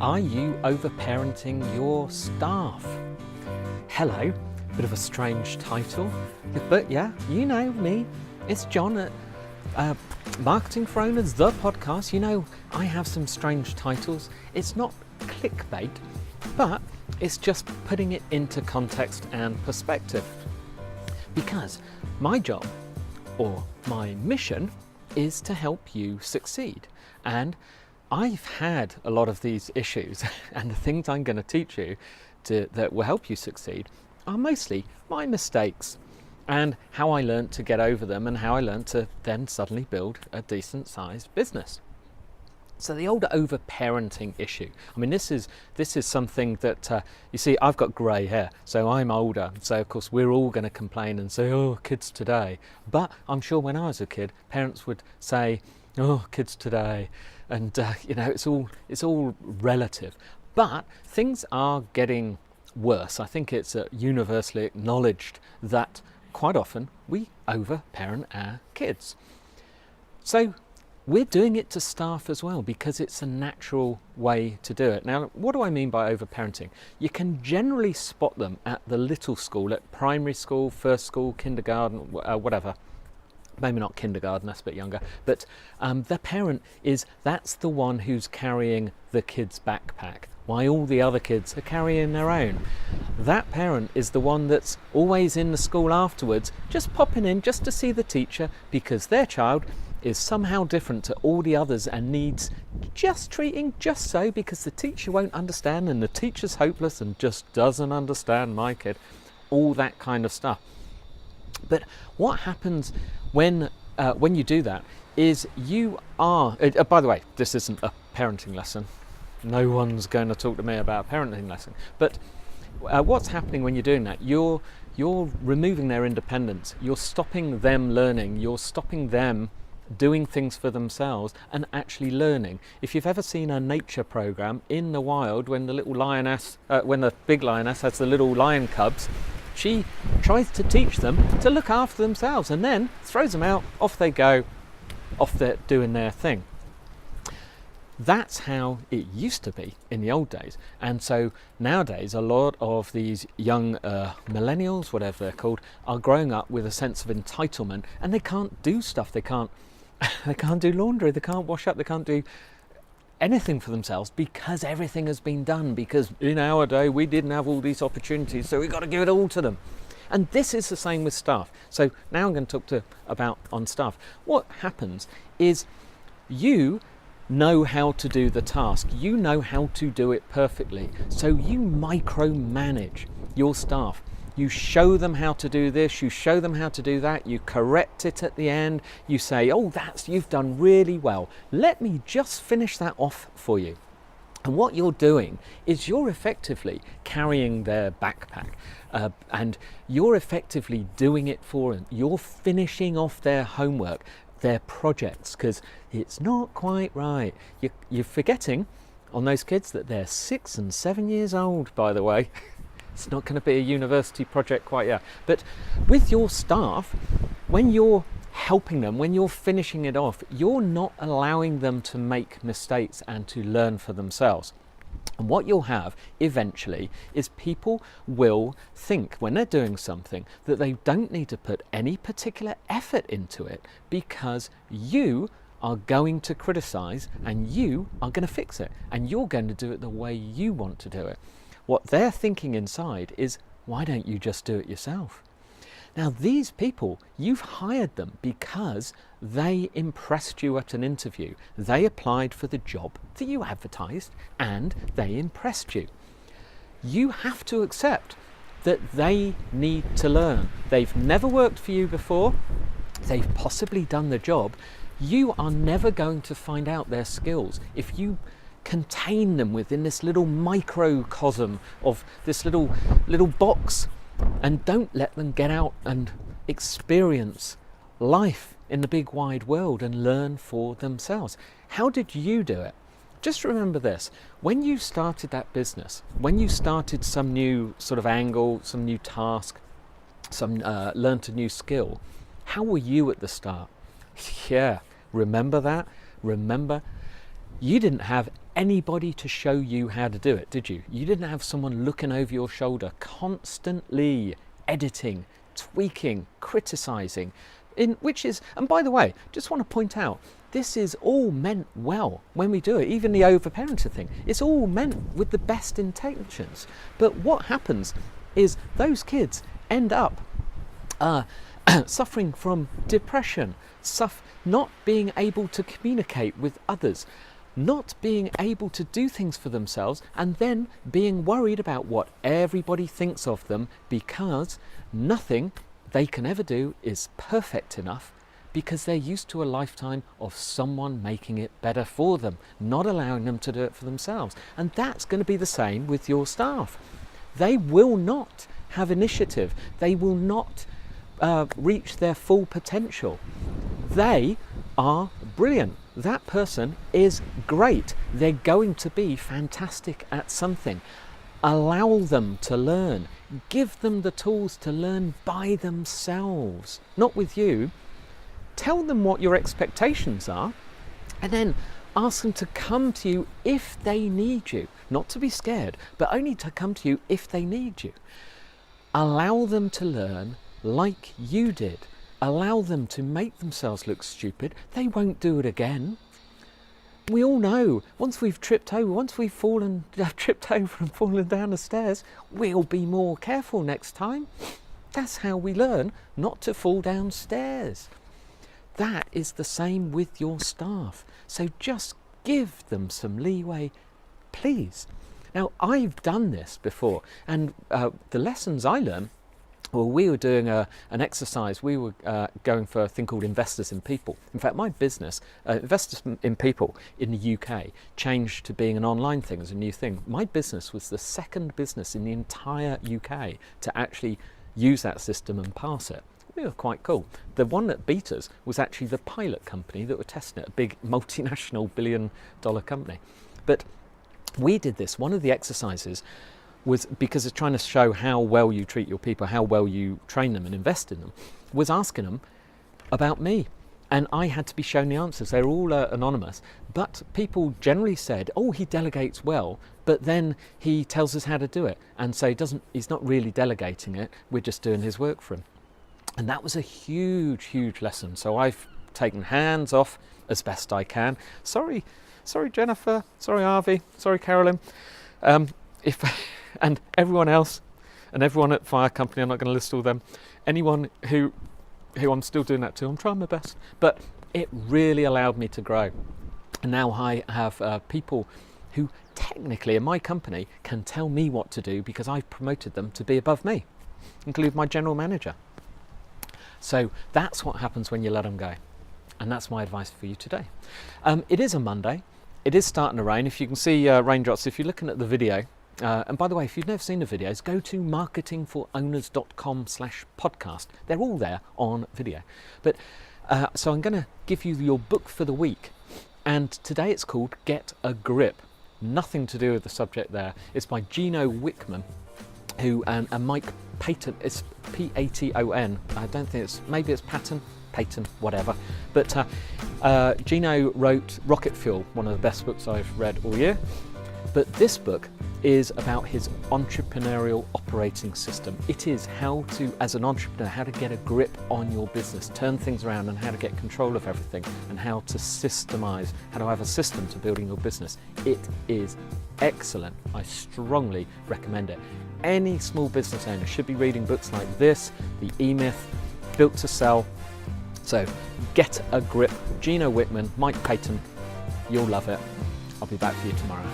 Are you overparenting your staff? Hello, bit of a strange title, but yeah, you know me. It's John at Marketing for Owners, the podcast. You know, I have some strange titles. It's not clickbait, but it's just putting it into context and perspective. Because my job, or my mission, is to help you succeed. And I've had a lot of these issues, and the things I'm going to teach you that will help you succeed are mostly my mistakes and how I learned to get over them and how I learned to then suddenly build a decent sized business. So the old overparenting issue. I mean, this is something that, you see, I've got grey hair, so I'm older. So, of course, we're all going to complain and say, oh, kids today. But I'm sure when I was a kid, parents would say, oh, kids today. And, you know, it's all relative. But things are getting worse. I think it's universally acknowledged that quite often we overparent our kids. So we're doing it to staff as well because it's a natural way to do it. Now, what do I mean by overparenting? You can generally spot them at the little school, at primary school, first school, kindergarten, whatever. Maybe not kindergarten, that's a bit younger, but the parent that's the one who's carrying the kid's backpack, while all the other kids are carrying their own. That parent is the one that's always in the school afterwards, just popping in just to see the teacher because their child is somehow different to all the others and needs just treating just so because the teacher won't understand and the teacher's hopeless and just doesn't understand my kid. All that kind of stuff. But what happens when you do that is you are... by the way, this isn't a parenting lesson. No one's going to talk to me about a parenting lesson. But what's happening when you're doing that? You're removing their independence. You're stopping them learning. You're stopping them doing things for themselves and actually learning. If you've ever seen a nature program in the wild, when the little lioness, when the big lioness has the little lion cubs, she tries to teach them to look after themselves and then throws them out, off they go, off they're doing their thing. That's how it used to be in the old days. And so nowadays, a lot of these young millennials, whatever they're called, are growing up with a sense of entitlement and they can't do stuff. They can't do laundry, they can't wash up, they can't do anything for themselves because everything has been done, because in our day we didn't have all these opportunities, so we've got to give it all to them. And this is the same with staff. So now I'm going to talk about on staff. What happens is you know how to do the task, you know how to do it perfectly, so you micromanage your staff. You show them how to do this, you show them how to do that, you correct it at the end, you say, oh, you've done really well. Let me just finish that off for you. And what you're doing is you're effectively carrying their backpack and you're effectively doing it for them. You're finishing off their homework, their projects, because it's not quite right. You're forgetting on those kids that they're 6 and 7 years old, by the way. It's not going to be a university project quite yet. But with your staff, when you're helping them, when you're finishing it off, you're not allowing them to make mistakes and to learn for themselves. And what you'll have eventually is people will think when they're doing something that they don't need to put any particular effort into it because you are going to criticize and you are going to fix it and you're going to do it the way you want to do it. What they're thinking inside is, why don't you just do it yourself? Now, these people, you've hired them because they impressed you at an interview. They applied for the job that you advertised and they impressed you. You have to accept that they need to learn. They've never worked for you before. They've possibly done the job. You are never going to find out their skills if you contain them within this little microcosm of this little box and don't let them get out and experience life in the big wide world and learn for themselves. How did you do it? Just remember this, when you started that business, when you started some new sort of angle, some new task, learned a new skill, how were you at the start? Yeah, remember that? Remember You didn't have anybody to show you how to do it, did you? You didn't have someone looking over your shoulder, constantly editing, tweaking, criticizing, and by the way, just want to point out, this is all meant well when we do it. Even the overparenting thing, it's all meant with the best intentions. But what happens is those kids end up suffering from depression, not being able to communicate with others, not being able to do things for themselves, and then being worried about what everybody thinks of them, because nothing they can ever do is perfect enough, because they're used to a lifetime of someone making it better for them, not allowing them to do it for themselves. And that's going to be the same with your staff. They will not have initiative. They will not reach their full potential. They are brilliant. That person is great. They're going to be fantastic at something. Allow them to learn. Give them the tools to learn by themselves, not with you. Tell them what your expectations are, and then ask them to come to you if they need you. Not to be scared, but only to come to you if they need you. Allow them to learn like you did. Allow them to make themselves look stupid. They won't do it again. We all know, once we've tripped over and fallen down the stairs, we'll be more careful next time. That's how we learn not to fall downstairs. That is the same with your staff. So just give them some leeway, please. Now, I've done this before, and the lessons I learned, well, we were doing an exercise. We were going for a thing called Investors in People. In fact, my business, Investors in People in the UK, changed to being an online thing as a new thing. My business was the second business in the entire UK to actually use that system and pass it. We were quite cool. The one that beat us was actually the pilot company that were testing it, a big multinational billion-dollar company. But we did this. One of the exercises was, because it's trying to show how well you treat your people, how well you train them and invest in them, was asking them about me. And I had to be shown the answers. They're all anonymous, but people generally said, oh, he delegates well, but then he tells us how to do it. And so he's not really delegating it, we're just doing his work for him. And that was a huge, huge lesson. So I've taken hands off as best I can. Sorry Jennifer, sorry Harvey, sorry Carolyn. And everyone else, and everyone at Fire Company, I'm not going to list all them, anyone who I'm still doing that to, I'm trying my best. But it really allowed me to grow. And now I have people who technically in my company can tell me what to do because I've promoted them to be above me, including my general manager. So that's what happens when you let them go. And that's my advice for you today. It is a Monday. It is starting to rain. If you can see raindrops, if you're looking at the video, and by the way, if you've never seen the videos, go to marketingforowners.com/podcast. They're all there on video. But so I'm going to give you your book for the week. And today it's called Get a Grip. Nothing to do with the subject there. It's by Gino Wickman, who and Mike Paton. It's Paton. I don't think maybe it's Payton, whatever. But Gino wrote Rocket Fuel, one of the best books I've read all year. But this book is about his entrepreneurial operating system. It is how to, as an entrepreneur, how to get a grip on your business, turn things around, and how to get control of everything, and how to systemize, how to have a system to building your business. It is excellent. I strongly recommend it. Any small business owner should be reading books like this, The E-Myth, Built to Sell. So Get a Grip, Gino Wickman, Mike Paton. You'll love it. I'll be back for you tomorrow.